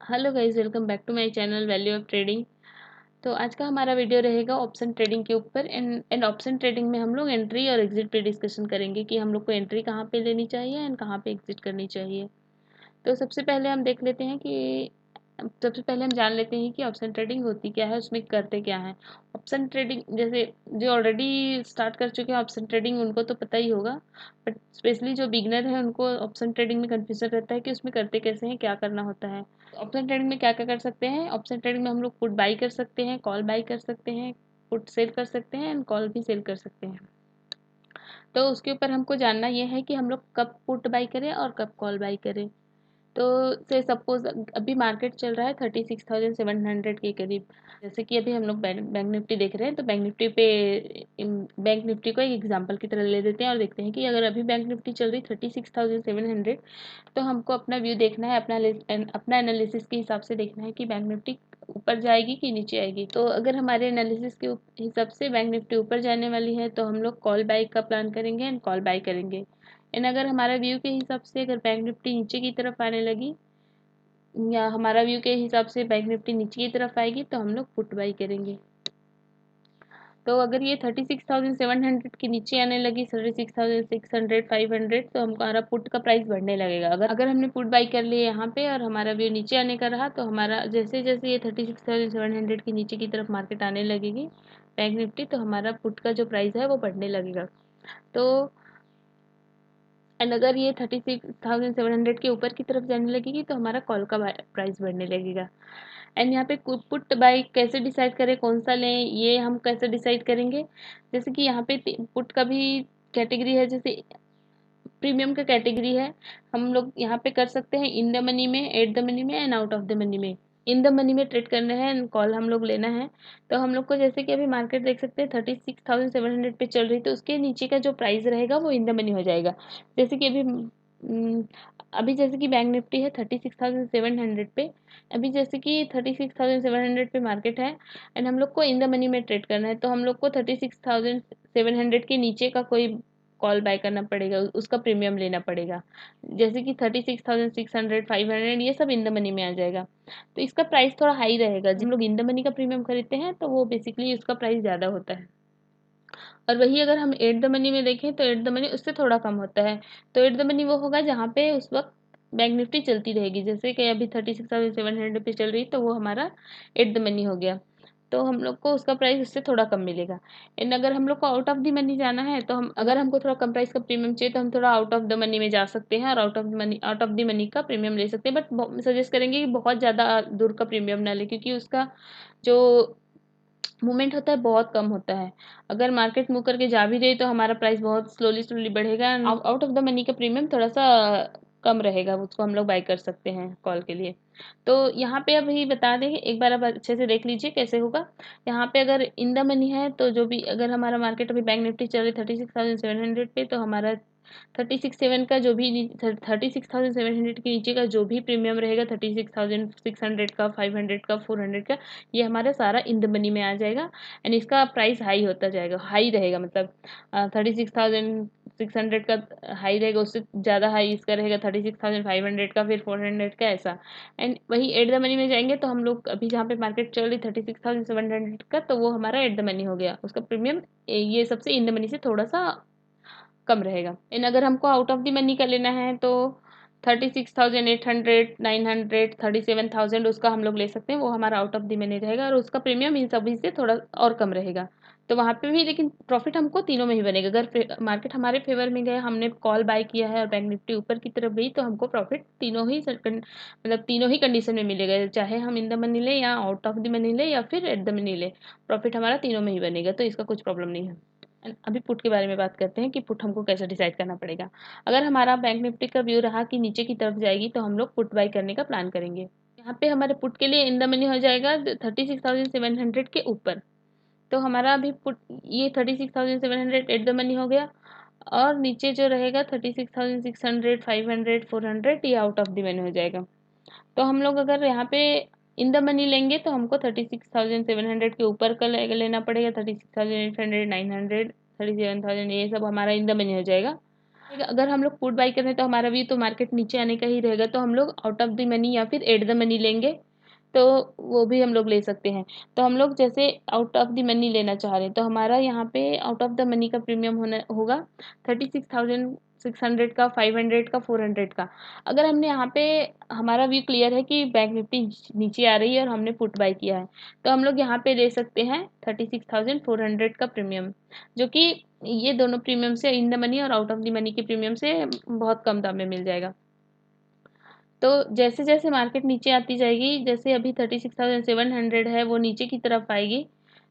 Hello guys, welcome back to my channel value of trading. तो आज का हमारा वीडियो रहेगा ऑप्शन ट्रेडिंग के ऊपर। एंड ऑप्शन ट्रेडिंग में हम लोग एंट्री और एग्जिट पे डिस्कशन करेंगे कि हम लोग को एंट्री कहाँ पे लेनी चाहिए एंड कहाँ पे एग्जिट करनी चाहिए। तो सबसे पहले हम जान लेते हैं कि ऑप्शन ट्रेडिंग होती क्या है, उसमें करते क्या है। ऑप्शन ट्रेडिंग जैसे जो ऑलरेडी स्टार्ट कर चुके हैं ऑप्शन ट्रेडिंग उनको तो पता ही होगा, बट स्पेशली जो बिगनर है उनको ऑप्शन ट्रेडिंग में कन्फ्यूजन रहता है कि उसमें करते कैसे हैं, क्या करना होता है। ऑप्शन ट्रेडिंग में क्या क्या कर सकते हैं। ऑप्शन ट्रेडिंग में हम लोग पुट बाई कर सकते हैं, कॉल बाई कर सकते हैं, पुट सेल कर सकते हैं एंड कॉल भी सेल कर सकते हैं। तो उसके ऊपर हमको जानना यह है कि हम लोग कब पुट बाई करें और कब कॉल बाई करें। तो से सपोज अभी मार्केट चल रहा है 36,700 के करीब। जैसे कि अभी हम लोग बैंक निफ्टी देख रहे हैं, तो बैंक निफ्टी को एक एग्जांपल की तरह ले लेते हैं और देखते हैं कि अगर अभी बैंक निफ्टी चल रही 36,700, तो हमको अपना व्यू देखना है, अपना एनालिसिस के हिसाब से देखना है कि बैंक निफ्टी ऊपर जाएगी कि नीचे आएगी। तो अगर हमारे एनालिसिस के हिसाब से बैंक निफ्टी ऊपर जाने वाली है तो हम लोग कॉल बाई का प्लान करेंगे एंड कॉल बाई करेंगे। एंड अगर हमारा व्यू के हिसाब से अगर बैंक निफ्टी नीचे की तरफ आने लगी या हमारा व्यू के हिसाब से बैंक निफ्टी नीचे की तरफ आएगी तो हम लोग पुट बाई करेंगे। तो अगर ये 36,700 के नीचे आने लगी, 36,600 500, तो हमारा पुट का प्राइस बढ़ने लगेगा। अगर हमने पुट बाई कर लिए यहाँ पे और हमारा व्यू नीचे आने का रहा, तो हमारा जैसे जैसे ये 36,700 के नीचे की तरफ मार्केट आने लगेगी बैंक निफ्टी, तो हमारा पुट का जो प्राइस है वो बढ़ने लगेगा। तो एंड अगर ये 36,700 के ऊपर की तरफ जाने लगेगी तो हमारा कॉल का प्राइस बढ़ने लगेगा। एंड यहाँ पे पुट बाई कैसे डिसाइड करें, कौन सा लें, ये हम कैसे डिसाइड करेंगे। जैसे कि यहाँ पे पुट का भी कैटेगरी है, जैसे प्रीमियम का कैटेगरी है। हम लोग यहाँ पे कर सकते हैं इन द मनी में, एट द मनी में and out of the money में। इन द मनी में ट्रेड करना है एंड कॉल हम लोग लेना है। तो हम लोग को जैसे कि अभी मार्केट देख सकते हैं 36,700 पे चल रही, तो उसके नीचे का जो प्राइस रहेगा वो इन द मनी हो जाएगा। जैसे कि अभी जैसे कि बैंक निफ्टी है 36,700 पे। अभी जैसे कि 36,700 पे मार्केट है एंड हम लोग को इन द मनी में ट्रेड करना है, तो हम लोग को 36,700 के नीचे का कोई कॉल बाय करना पड़ेगा, उसका प्रीमियम लेना पड़ेगा। जैसे कि 36,600 500 ये सब इन द मनी में आ जाएगा, तो इसका प्राइस थोड़ा हाई रहेगा। जब हम लोग इन द मनी का प्रीमियम खरीदते हैं तो वो बेसिकली उसका प्राइस ज़्यादा होता है। और वही अगर हम एट द मनी में देखें तो एट द मनी उससे थोड़ा कम होता है। तो एट द मनी वो होगा जहाँ पे उस वक्त बैंक निफ्टी चलती रहेगी, जैसे कि अभी 36,700 पे चल रही, तो वो हमारा एट द मनी हो गया। तो हम लोग को उसका प्राइस उससे थोड़ा कम मिलेगा। एंड अगर हम लोग को आउट ऑफ द मनी जाना है, तो हम अगर हमको थोड़ा कम प्राइस का प्रीमियम चाहिए तो हम थोड़ा आउट ऑफ द मनी में जा सकते हैं और आउट ऑफ द मनी का प्रीमियम ले सकते हैं। बट सजेस्ट करेंगे कि बहुत ज़्यादा दूर का प्रीमियम ना ले, क्योंकि उसका जो मूवमेंट होता है बहुत कम होता है। अगर मार्केट मूव करके जा भी रही तो हमारा प्राइस बहुत स्लोली स्लोली बढ़ेगा। आउट ऑफ द मनी का प्रीमियम थोड़ा सा कम रहेगा, उसको हम लोग बाय कर सकते हैं कॉल के लिए। तो यहाँ पे अभी बता दें, एक बार अब अच्छे से देख लीजिए कैसे होगा। यहाँ पे अगर इन द मनी है तो जो भी, अगर हमारा मार्केट अभी बैंक निफ्टी चल रही 36,700 पे, तो हमारा 36,700 का जो भी 36,700 के नीचे का जो भी प्रीमियम रहेगा, 36,600 का, 500 का, 400 का, ये हमारा सारा इन द मनी में आ जाएगा। एंड इसका प्राइस हाई होता जाएगा, हाई रहेगा, मतलब 36,600 का हाई रहेगा, उससे ज़्यादा हाई इसका रहेगा 36,500 का, फिर 400 का, ऐसा। एंड वही एट द मनी में जाएंगे तो हम लोग अभी जहाँ पे मार्केट चल रही 36,700 का, तो वो हमारा एट द मनी हो गया, उसका प्रीमियम ये सबसे इन द मनी से थोड़ा सा कम रहेगा। एंड अगर हमको आउट ऑफ द मनी का लेना है तो 36,800 900 37,000 उसका हम लोग ले सकते हैं, वो हमारा आउट ऑफ द मनी रहेगा और उसका प्रीमियम इन सभी से थोड़ा और कम रहेगा। तो वहाँ पे भी लेकिन प्रॉफिट हमको तीनों में ही बनेगा। अगर मार्केट हमारे फेवर में गया, हमने कॉल बाय किया है और बैंक निफ्टी ऊपर की तरफ गई, तो हमको प्रॉफिट मतलब तीनों ही कंडीशन में मिलेगा, चाहे हम इन द मनी ले या आउट ऑफ द मनी ले या फिर एट द मनी ले, प्रॉफिट हमारा तीनों में ही बनेगा, तो इसका कुछ प्रॉब्लम नहीं है। अभी पुट के बारे में बात करते हैं कि पुट हमको कैसे डिसाइड करना पड़ेगा। अगर हमारा बैंक निफ्टी का व्यू रहा कि नीचे की तरफ जाएगी, तो हम लोग पुट बाय करने का प्लान करेंगे। यहाँ पे हमारे पुट के लिए इन द मनी हो जाएगा 36,700 के ऊपर। तो हमारा अभी पुट ये 36,700 एट द मनी हो गया, और नीचे जो रहेगा 36,600 500 400 ये आउट ऑफ द मनी हो जाएगा। तो हम लोग अगर यहाँ पे इन द मनी लेंगे तो हमको 36,700 के ऊपर का लेना पड़ेगा, 36,800 900 37,000, ये सब हमारा इन द मनी हो जाएगा। अगर हम लोग पुट बाई कर रहे हैं तो हमारा भी तो मार्केट नीचे आने का ही रहेगा, तो हम लोग आउट ऑफ द मनी या फिर एट द मनी लेंगे, तो वो भी हम लोग ले सकते हैं। तो हम लोग जैसे आउट ऑफ द मनी लेना चाह रहे हैं तो हमारा यहाँ पे आउट ऑफ द मनी का प्रीमियम होना होगा 36,600 का, 500 का, 400 का। अगर हमने यहाँ पे हमारा व्यू क्लियर है कि बैंक निफ्टी नीचे आ रही है और हमने पुट बाय किया है, तो हम लोग यहाँ पे ले सकते हैं 36,400 का प्रीमियम, जो कि ये दोनों प्रीमियम से, इन द मनी और आउट ऑफ द मनी के प्रीमियम से बहुत कम दाम में मिल जाएगा। तो जैसे जैसे मार्केट नीचे आती जाएगी, जैसे अभी 36,700 है वो नीचे की तरफ आएगी,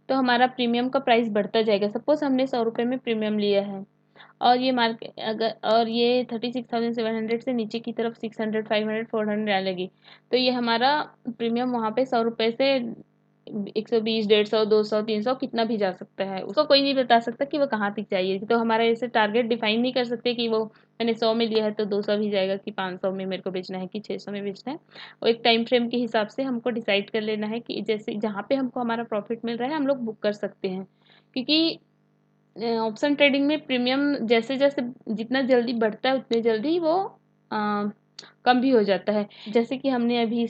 तो हमारा प्रीमियम का प्राइस बढ़ता जाएगा। सपोज हमने 100 रुपये में प्रीमियम लिया है और ये मार्केट अगर और ये 36,700 से नीचे की तरफ 600, 500, 400 आने लगी, तो ये हमारा प्रीमियम वहाँ पे 100 रुपये से 120, 150, 200, 300 कितना भी जा सकता है। उसको कोई नहीं बता सकता कि वो कहाँ तक जाइए। तो हमारा ऐसे टारगेट डिफाइन नहीं कर सकते कि वो मैंने 100 में लिया है तो 200 भी जाएगा, कि 500 में मेरे को बेचना है, कि 600 में बेचना है। और एक टाइम फ्रेम के हिसाब से हमको डिसाइड कर लेना है कि जैसे जहाँ पे हमको हमारा प्रॉफिट मिल रहा है हम लोग बुक कर सकते हैं। क्योंकि ऑप्शन ट्रेडिंग में प्रीमियम जैसे जैसे जितना जल्दी बढ़ता है उतने जल्दी वो अ, कम भी हो जाता है। जैसे कि हमने अभी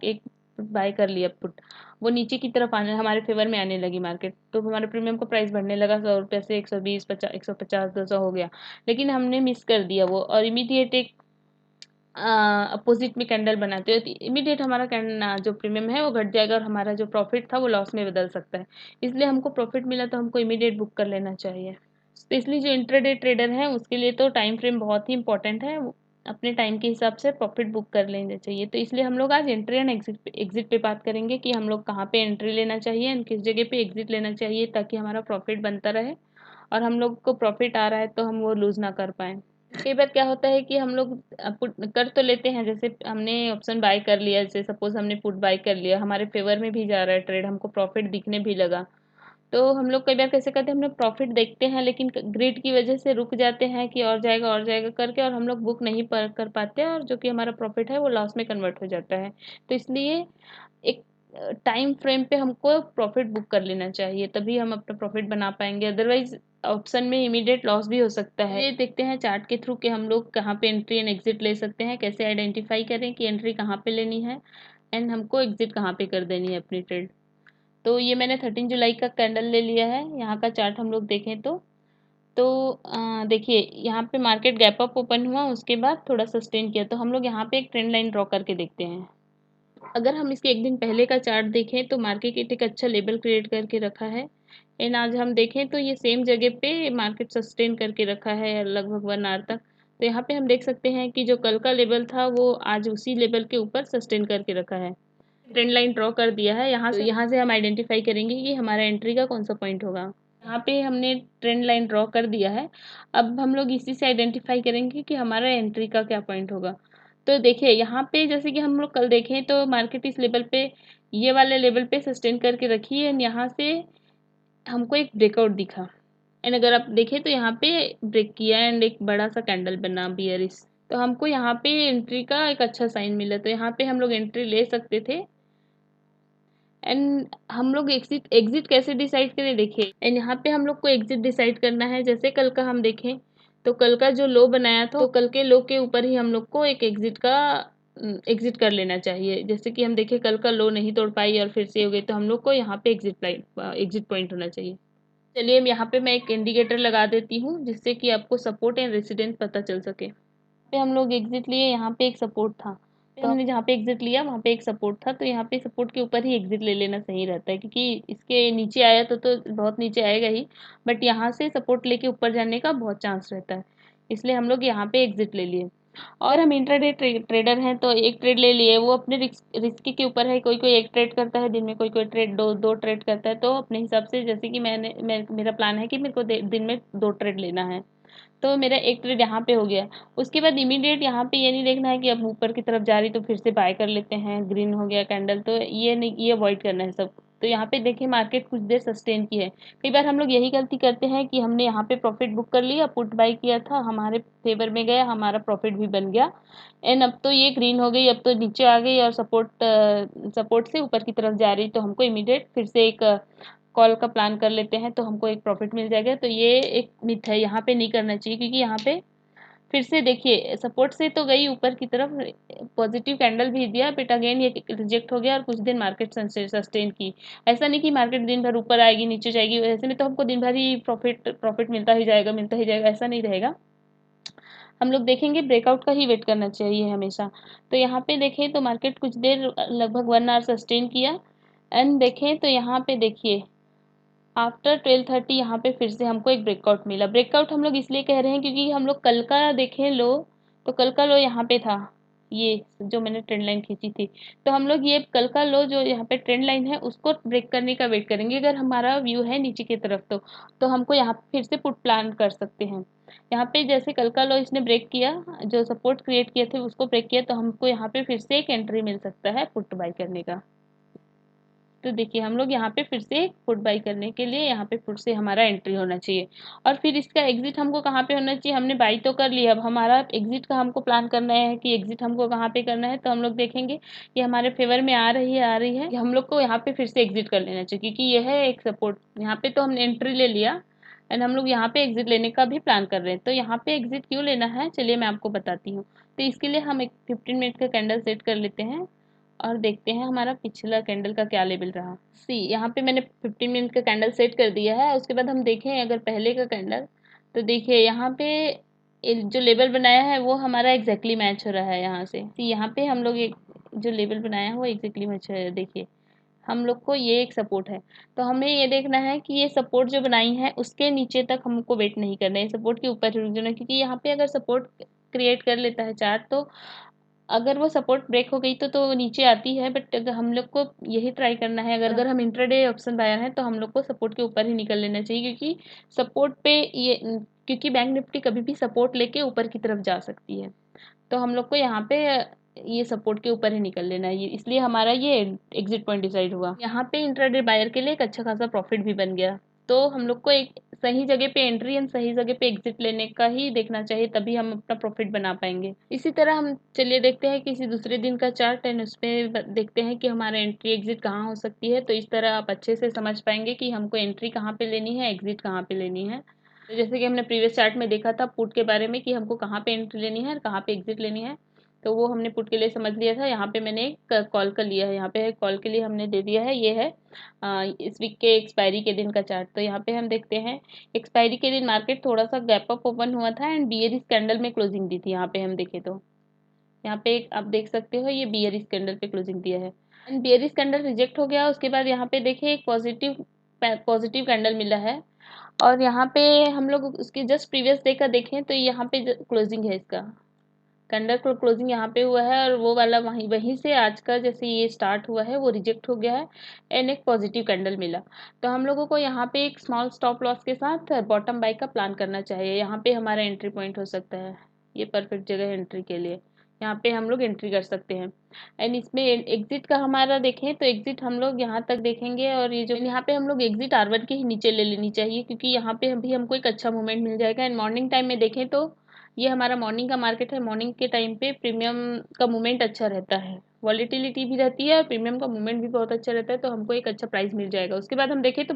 एक बाय कर लिया पुट, वो नीचे की तरफ आने हमारे फेवर में आने लगी मार्केट, तो हमारे प्रीमियम का प्राइस बढ़ने लगा 100 रुपये से 120, 50, 150, 200 हो गया। लेकिन हमने मिस कर दिया वो और इमीडिएट एक अपोजिट में कैंडल बनाते हो तो इमीडिएट हमारा जो प्रीमियम है वो घट जाएगा और हमारा जो प्रॉफिट था वो लॉस में बदल सकता है। इसलिए हमको प्रॉफिट मिला तो हमको इमीडिएट बुक कर लेना चाहिए। स्पेशली जो इंट्राडे ट्रेडर हैं उसके लिए तो टाइम फ्रेम बहुत ही इंपॉर्टेंट है। अपने टाइम के हिसाब से प्रॉफिट बुक कर लेना चाहिए। तो इसलिए हम लोग आज एंट्री एंड एग्जिट पे बात करेंगे कि हम लोग कहाँ पे एंट्री लेना चाहिए एंड किस जगह पे एग्जिट लेना चाहिए, ताकि हमारा प्रॉफिट बनता रहे और हम लोग को प्रॉफिट आ रहा है तो हम वो लूज़ ना कर पाएँ। कई बार क्या होता है कि हम लोग पुट कर तो लेते हैं, जैसे हमने ऑप्शन बाय कर लिया, जैसे सपोज हमने पुट बाय कर लिया, हमारे फेवर में भी जा रहा है ट्रेड, हमको प्रॉफिट दिखने भी लगा, तो हम लोग कई बार कैसे करते हैं, हम लोग प्रॉफिट देखते हैं लेकिन ग्रिड की वजह से रुक जाते हैं कि और जाएगा करके, और हम लोग बुक नहीं कर पाते और जो कि हमारा प्रॉफिट है वो लॉस में कन्वर्ट हो जाता है। तो इसलिए एक टाइम फ्रेम पे हमको प्रॉफिट बुक कर लेना चाहिए, तभी हम अपना प्रॉफिट बना पाएंगे, अदरवाइज ऑप्शन में इमीडिएट लॉस भी हो सकता है। ये देखते हैं चार्ट के थ्रू कि हम लोग कहाँ पे एंट्री एंड एग्जिट ले सकते हैं, कैसे आइडेंटिफाई करें कि एंट्री कहाँ पे लेनी है एंड हमको एग्जिट कहाँ पे कर देनी है अपनी ट्रेड। तो ये मैंने 13 जुलाई का कैंडल ले लिया है। यहाँ का चार्ट हम लोग देखें तो देखिए यहाँ पे मार्केट गैप अप ओपन हुआ, उसके बाद थोड़ा सस्टेन किया, तो हम लोग यहाँ पे एक ट्रेंड लाइन ड्रॉ करके देखते हैं। अगर हम इसके एक दिन पहले का चार्ट देखें तो मार्केट एक अच्छा लेवल क्रिएट करके रखा है एंड आज हम देखें तो ये सेम जगह पे मार्केट सस्टेन करके रखा है लगभग 1 आवर तक। तो यहाँ पे हम देख सकते हैं कि जो कल का लेवल था वो आज उसी लेवल के ऊपर सस्टेन करके रखा है। ट्रेंड लाइन ड्रॉ कर दिया है, यहाँ से हम आइडेंटिफाई करेंगे कि हमारा एंट्री का कौन सा पॉइंट होगा। यहाँ पे हमने ट्रेंड लाइन ड्रॉ कर दिया है। अब हम लोग इसी से आइडेंटिफाई करेंगे कि हमारा एंट्री का क्या पॉइंट होगा। तो देखिए यहाँ पे जैसे कि हम लोग कल देखें तो मार्केट इस लेवल पे, ये वाले लेवल पे सस्टेन करके रखी है एंड यहाँ से हमको एक ब्रेकआउट दिखा एंड अगर आप देखें तो यहाँ पे ब्रेक किया एंड एक बड़ा सा कैंडल बना बियरिश, तो हमको यहाँ पे एंट्री का एक अच्छा साइन मिला, तो यहाँ पे हम लोग एंट्री ले सकते थे। एंड हम लोग एग्जिट एग्जिट कैसे डिसाइड करें, देखिए एंड यहाँ पे हम लोग को एग्जिट डिसाइड करना है। जैसे कल का हम देखें तो कल का जो लो बनाया था तो कल के लो के ऊपर ही हम लोग को एक एग्जिट कर लेना चाहिए। जैसे कि हम देखें कल का लो नहीं तोड़ पाई और फिर से हो गई, तो हम लोग को यहाँ पे एग्जिट पॉइंट होना चाहिए। चलिए यहाँ पे मैं एक इंडिकेटर लगा देती हूँ जिससे कि आपको सपोर्ट एंड रेसिस्टेंस पता चल सके। पे हम लोग एग्जिट लिए, यहाँ पे एक सपोर्ट था, तो हमने जहाँ पे एग्जिट लिया वहाँ पे एक सपोर्ट था, तो यहाँ पे सपोर्ट के ऊपर ही एग्जिट ले लेना सही रहता है, क्योंकि इसके नीचे आया तो बहुत नीचे आएगा ही, बट यहाँ से सपोर्ट लेके ऊपर जाने का बहुत चांस रहता है, इसलिए हम लोग यहाँ पे एग्जिट ले लिए। और हम इंट्राडे ट्रेडर हैं तो एक ट्रेड ले लिए, वो अपने रिस्क के ऊपर है, कोई कोई एक ट्रेड करता है दिन में, कोई कोई ट्रेड दो ट्रेड करता है, तो अपने हिसाब से जैसे कि मेरा प्लान है कि मेरे को दिन में 2 ट्रेड लेना है, तो मेरा एक ट्रेड यहाँ पे हो गया। उसके बाद इमीडिएट यहाँ पे ये नहीं देखना है कि अब ऊपर की तरफ जा रही तो फिर से बाय कर लेते हैं, ग्रीन हो गया कैंडल, तो ये नहीं, ये अवॉइड करना है सब। तो यहाँ पे देखिए मार्केट कुछ देर सस्टेन की है। कई बार हम लोग यही गलती करते हैं कि हमने यहाँ पे प्रॉफिट बुक कर लिया, पुट बाय किया था, हमारे फेवर में गया, हमारा प्रॉफिट भी बन गया एंड अब तो ये ग्रीन हो गई, अब तो नीचे आ गई और सपोर्ट से ऊपर की तरफ जा रही, तो हमको इमीडिएट फिर से एक कॉल का प्लान कर लेते हैं तो हमको एक प्रॉफिट मिल जाएगा। तो ये एक मिथ है, यहाँ पे नहीं करना चाहिए, क्योंकि यहाँ पे फिर से देखिए सपोर्ट से तो गई ऊपर की तरफ, पॉजिटिव कैंडल भी दिया, बट अगेन ये रिजेक्ट हो गया और कुछ दिन मार्केट सस्टेन की। ऐसा नहीं कि मार्केट दिन भर ऊपर आएगी नीचे जाएगी, ऐसे में तो हमको दिन भर ही प्रॉफिट मिलता ही जाएगा, ऐसा नहीं रहेगा। हम लोग देखेंगे ब्रेकआउट का ही वेट करना चाहिए हमेशा। तो यहाँ पे देखें तो मार्केट कुछ देर लगभग 1 आवर सस्टेन किया, एंड देखें तो यहाँ पे देखिए आफ्टर 12:30 यहाँ पे फिर से हमको एक ब्रेकआउट मिला। ब्रेकआउट हम लोग इसलिए कह रहे हैं क्योंकि हम लोग कल का देखें लो, तो कल का लो यहाँ पे था, ये जो मैंने ट्रेंड लाइन खींची थी। तो हम लोग ये कल का लो जो यहाँ पे ट्रेंड लाइन है उसको ब्रेक करने का वेट करेंगे। अगर हमारा व्यू है नीचे की तरफ तो हमको यहाँ पे फिर से पुट प्लान कर सकते हैं। यहाँ पे जैसे कल का लो इसने ब्रेक किया, जो सपोर्ट क्रिएट किए थे उसको ब्रेक किया, तो हमको यहाँ पे फिर से एक एंट्री मिल सकता है पुट बाई करने का। तो देखिए हम लोग यहाँ पे फिर से पुट बाई करने के लिए यहाँ पे फिर से हमारा एंट्री होना चाहिए। और फिर इसका एग्जिट हमको कहाँ पे होना चाहिए, हमने बाई तो कर लिया, अब हमारा एग्जिट का हमको प्लान करना है कि एग्जिट हमको कहाँ पे करना है। तो हम लोग देखेंगे ये हमारे फेवर में आ रही है, हम लोग को यहाँ पे फिर से एग्जिट कर लेना चाहिए, क्योंकि यह है एक सपोर्ट। यहाँ पे तो हमने एंट्री ले लिया एंड हम लोग यहाँ पे एग्जिट लेने का भी प्लान कर रहे हैं। तो यहाँ पे एग्जिट क्यों लेना है चलिए मैं आपको बताती हूँ। तो इसके लिए हम एक 15 मिनट का कैंडल सेट कर लेते हैं और देखते हैं हमारा पिछला कैंडल का क्या लेवल रहा। सी यहाँ पे मैंने 15 मिनट का कैंडल सेट कर दिया है। उसके बाद हम देखें अगर पहले का कैंडल, तो देखिए यहाँ पे जो लेवल बनाया है वो हमारा एग्जैक्टली मैच हो रहा है यहाँ से। यहाँ पे हम लोग एक जो लेवल बनाया है वो एग्जैक्टली मैच हो रहा है। देखिए हम लोग को ये एक सपोर्ट है, तो हमें ये देखना है कि ये सपोर्ट जो बनाई है उसके नीचे तक हमको वेट नहीं करना है, सपोर्ट के ऊपर ही रुक जाना है। क्योंकि यहाँ पे अगर सपोर्ट क्रिएट कर लेता है चार्ट, तो अगर वो सपोर्ट ब्रेक हो गई तो नीचे आती है, बट अगर हम लोग को यही ट्राई करना है, अगर हम इंट्राडे ऑप्शन बायर हैं तो हम लोग को सपोर्ट के ऊपर ही निकल लेना चाहिए। क्योंकि सपोर्ट पे ये क्योंकि बैंक निफ्टी कभी भी सपोर्ट लेके ऊपर की तरफ जा सकती है, तो हम लोग को यहाँ पे ये सपोर्ट के ऊपर ही निकल लेना है, इसलिए हमारा ये एग्जिट पॉइंट डिसाइड हुआ। यहाँ पे इंट्राडे बायर के लिए एक अच्छा खासा प्रॉफिट भी बन गया। तो हम लोग को एक सही जगह पे एंट्री एंड सही जगह पे एग्जिट लेने का ही देखना चाहिए, तभी हम अपना प्रॉफिट बना पाएंगे। इसी तरह हम चलिए देखते हैं किसी दूसरे दिन का चार्ट एंड उसमें देखते हैं कि हमारा एंट्री एग्जिट कहाँ हो सकती है। तो इस तरह आप अच्छे से समझ पाएंगे कि हमको एंट्री कहाँ पे लेनी है, एग्जिट कहाँ पे लेनी है। तो जैसे कि हमने प्रीवियस चार्ट में देखा था पुट के बारे में कि हमको कहाँ पे एंट्री लेनी है और कहाँ पे एग्जिट लेनी है, तो वो हमने पुट के लिए समझ लिया था। यहाँ पे मैंने एक कॉल का लिया है, यहाँ पे कॉल के लिए हमने दे दिया है। ये है इस वीक के एक्सपायरी के दिन का चार्ट। तो यहाँ पे हम देखते हैं एक्सपायरी के दिन मार्केट थोड़ा सा गैप अप ओपन हुआ था एंड बियरिश कैंडल में क्लोजिंग दी थी। यहाँ पे हम देखें तो यहाँ पे आप देख सकते हो ये बियरिश कैंडल पे क्लोजिंग दिया है एंड बियरिश कैंडल रिजेक्ट हो गया। उसके बाद यहाँ पे देखें एक पॉजिटिव कैंडल मिला है, और यहाँ पे हम लोग उसके जस्ट प्रीवियस डे का देखें तो यहाँ पे क्लोजिंग है, इसका कैंडल को क्लोजिंग यहाँ पे हुआ है, और वो वाला वहीं से आज का जैसे ये स्टार्ट हुआ है वो रिजेक्ट हो गया है एंड एक पॉजिटिव कैंडल मिला। तो हम लोगों को यहाँ पे एक स्मॉल स्टॉप लॉस के साथ बॉटम बाई का प्लान करना चाहिए। यहाँ पे हमारा एंट्री पॉइंट हो सकता है, ये परफेक्ट जगह है एंट्री के लिए, यहाँ पे हम लोग एंट्री कर सकते हैं। एंड इसमें एग्जिट का हमारा देखें तो एग्जिट हम लोग यहाँ तक देखेंगे, और ये जो यहाँ पे हम लोग एग्जिट R1 के ही नीचे ले लेनी चाहिए, क्योंकि यहाँ पे भी हमको एक अच्छा मूवमेंट मिल जाएगा। एंड मॉर्निंग टाइम में देखें तो ये हमारा मॉर्निंग का मार्केट है। मॉर्निंग के टाइम पे प्रीमियम का मूवमेंट अच्छा रहता है, वॉलेटिलिटी भी रहती है और प्रीमियम का मूवमेंट भी बहुत अच्छा रहता है, तो हमको एक अच्छा प्राइस मिल जाएगा। उसके बाद हम देखें तो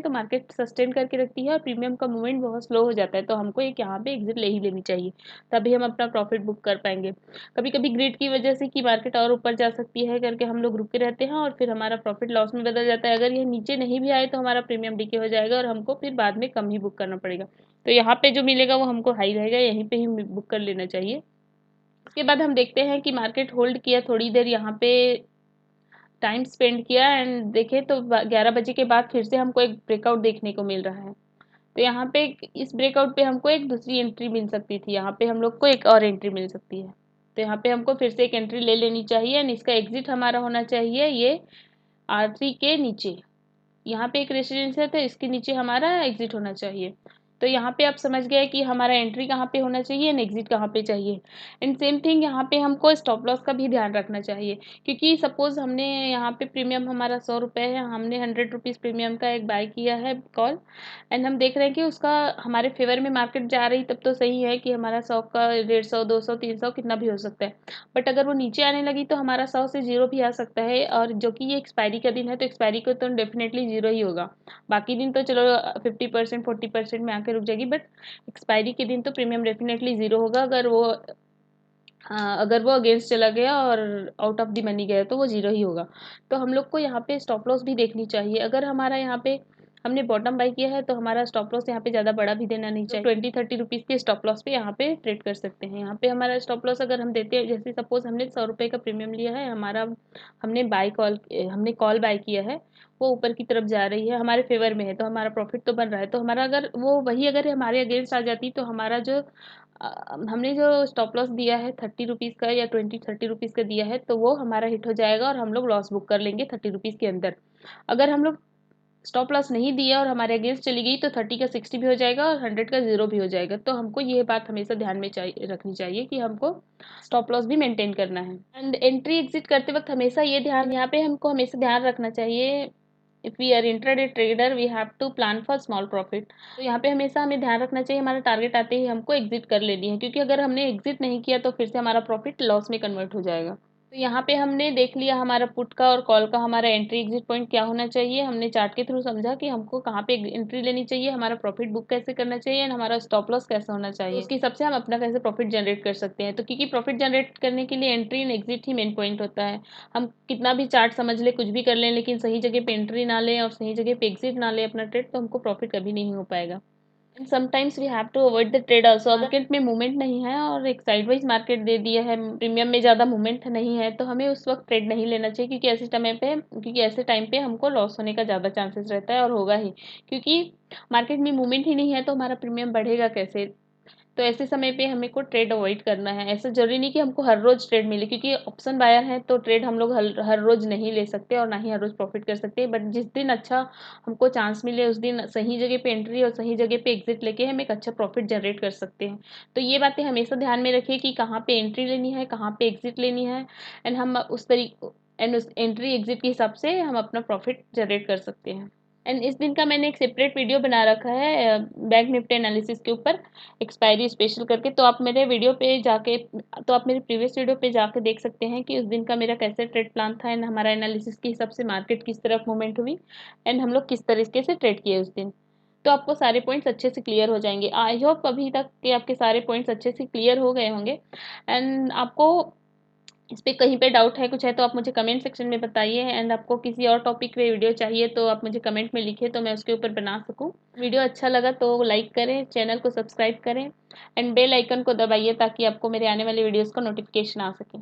मार्केट सस्टेन करके रखती है और प्रीमियम का मूवमेंट बहुत स्लो हो जाता है, तो हमको एक यहाँ पे एग्जिट ले ही लेनी चाहिए, तभी हम अपना प्रॉफिट बुक कर पाएंगे। कभी कभी ग्रिड की वजह से कि मार्केट और ऊपर जा सकती है करके हम लोग रुके रहते हैं और फिर हमारा प्रॉफिट लॉस में बदल जाता है। अगर ये नीचे नहीं भी आए तो हमारा प्रीमियम डीके हो जाएगा और हमको फिर बाद में कम ही बुक करना पड़ेगा। तो यहाँ पे जो मिलेगा वो हमको हाई रहेगा, यहीं पे ही बुक कर लेना चाहिए। उसके बाद हम देखते हैं कि मार्केट होल्ड किया थोड़ी देर, यहाँ पे टाइम स्पेंड किया एंड देखें तो 11 बजे के बाद फिर से हमको एक ब्रेकआउट देखने को मिल रहा है। तो यहाँ पे इस ब्रेकआउट पे हमको एक दूसरी एंट्री मिल सकती थी, यहाँ पे हम लोग को एक और एंट्री मिल सकती है। तो यहाँ पे हमको फिर से एक एंट्री ले लेनी चाहिए एंड इसका एग्जिट हमारा होना चाहिए ये R3 के नीचे। यहाँ पे एक रेसिडेंस है तो इसके नीचे हमारा एग्जिट होना चाहिए। तो यहाँ पे आप समझ गए कि हमारा एंट्री कहाँ पे होना चाहिए एंड एग्जिट कहाँ पे चाहिए। एंड सेम थिंग यहाँ पे हमको स्टॉप लॉस का भी ध्यान रखना चाहिए, क्योंकि सपोज हमने यहाँ पे प्रीमियम हमारा 100 रुपये है, हमने 100 रुपीज़ प्रीमियम का एक बाय किया है कॉल एंड हम देख रहे हैं कि उसका हमारे फेवर में मार्केट जा रही, तब तो सही है कि हमारा 100 का 150 200 300 कितना भी हो सकता है। बट अगर वो नीचे आने लगी तो हमारा 100 से 0 भी आ सकता है, और जो कि ये एक्सपायरी का दिन है तो एक्सपायरी को तो डेफिनेटली 0 ही होगा। बाकी दिन तो चलो 50% 40% में आके रुक जाएगी, बट एक्सपायरी के दिन तो प्रीमियम डेफिनेटली ज़ीरो होगा। अगर वो अगेंस्ट चला गया और आउट ऑफ द मनी गया तो वो ज़ीरो ही होगा। तो हम लोग को यहाँ पे स्टॉप लॉस भी देखनी चाहिए। अगर हमारा यहाँ पे हमने बॉटम बाई किया है तो हमारा स्टॉप लॉस यहाँ पे ज़्यादा बड़ा भी देना नहीं चाहिए। 20-30 रुपीज़ के स्टॉप लॉस पे यहाँ पे ट्रेड कर सकते हैं। यहाँ पे हमारा स्टॉप लॉस अगर हम देते हैं, जैसे सपोज हमने 100 रुपये का प्रीमियम लिया है, हमने कॉल बाय किया है, वो ऊपर की तरफ जा रही है, हमारे फेवर में है, तो हमारा प्रॉफिट तो बन रहा है। तो हमारा अगर वो वही अगर हमारे अगेंस्ट आ जाती तो हमारा जो हमने जो स्टॉप लॉस दिया है 30 रुपीज़ का या 20-30 रुपीज़ का दिया है, तो वो हमारा हिट हो जाएगा और हम लोग लॉस बुक कर लेंगे 30 रुपीज़ के अंदर। अगर हम लोग स्टॉप लॉस नहीं दिया और हमारे अगेंस्ट चली गई तो 30 का 60 भी हो जाएगा और 100 का 0 भी हो जाएगा। तो हमको ये बात हमेशा ध्यान में रखनी चाहिए कि हमको स्टॉप लॉस भी मेंटेन करना है। एंड एंट्री एग्जिट करते वक्त हमेशा यहाँ पे हमको हमेशा ध्यान रखना चाहिए, if we are intraday trader we have to plan for small profit. तो यहाँ पे हमेशा हमें ध्यान रखना चाहिए हमारा टारगेट आते ही हमको एग्जिट कर लेनी है, क्योंकि अगर हमने एग्जिट नहीं किया तो फिर से हमारा प्रॉफिट लॉस में कन्वर्ट हो जाएगा। तो यहाँ पे हमने देख लिया हमारा पुट का और कॉल का हमारा एंट्री एग्जिट पॉइंट क्या होना चाहिए। हमने चार्ट के थ्रू समझा कि हमको कहाँ पे एंट्री लेनी चाहिए, हमारा प्रॉफिट बुक कैसे करना चाहिए एंड हमारा स्टॉप लॉस कैसा होना चाहिए, उसके हिसाब से हम अपना कैसे प्रॉफिट जनरेट कर सकते हैं। तो क्योंकि प्रॉफिट जनरेट करने के लिए entry and exit he main point होता है। हम कितना भी चार्ट समझ ले, कुछ भी कर लें, लेकिन सही जगह पे एंट्री ना लें और सही जगह पे एग्जिट ना लें अपना ट्रेड, तो हमको प्रॉफिट कभी नहीं हो पाएगा। Sometimes we have to avoid the trade also. Market में मूवमेंट नहीं है और एक साइडवाइज मार्केट दे दिया है, प्रीमियम में ज़्यादा मूवमेंट नहीं है, तो हमें उस वक्त ट्रेड नहीं लेना चाहिए, क्योंकि ऐसे टाइम पे हमको लॉस होने का ज़्यादा चांसेस रहता है और होगा ही, क्योंकि मार्केट में मूवमेंट ही नहीं है तो हमारा प्रीमियम बढ़ेगा कैसे। तो ऐसे समय पे हमें को ट्रेड अवॉइड करना है। ऐसा ज़रूरी नहीं कि हमको हर रोज़ ट्रेड मिले, क्योंकि ऑप्शन बायर हैं तो ट्रेड हम लोग हर रोज़ नहीं ले सकते और ना ही हर रोज़ प्रॉफिट कर सकते। बट जिस दिन अच्छा हमको चांस मिले उस दिन सही जगह पे एंट्री और सही जगह पे एग्जिट लेके हम एक अच्छा प्रॉफिट जनरेट कर सकते हैं। तो ये बातें हमेशा ध्यान में रखिए कि कहाँ पे एंट्री लेनी है, कहाँ पे एग्जिट लेनी है, एंड हम उस एंट्री एग्जिट के हिसाब से हम अपना प्रॉफिट जनरेट कर सकते हैं। एंड इस दिन का मैंने एक सेपरेट वीडियो बना रखा है बैंक निफ्टी एनालिसिस के ऊपर, एक्सपायरी स्पेशल करके। तो आप मेरे प्रीवियस वीडियो पे जाके देख सकते हैं कि उस दिन का मेरा कैसे ट्रेड प्लान था एंड हमारा एनालिसिस के हिसाब से मार्केट किस तरफ मूवमेंट हुई एंड हम लोग किस तरीके से ट्रेड किए उस दिन। तो आपको सारे पॉइंट्स अच्छे से क्लियर हो जाएंगे। आई होप अभी तक के आपके सारे पॉइंट्स अच्छे से क्लियर हो गए होंगे। एंड आपको इस पे कहीं पे डाउट है, कुछ है, तो आप मुझे कमेंट सेक्शन में बताइए। एंड आपको किसी और टॉपिक पे वीडियो चाहिए तो आप मुझे कमेंट में लिखिए तो मैं उसके ऊपर बना सकूं। वीडियो अच्छा लगा तो लाइक करें, चैनल को सब्सक्राइब करें एंड बेल आइकन को दबाइए ताकि आपको मेरे आने वाले वीडियोज़ का नोटिफिकेशन आ सके।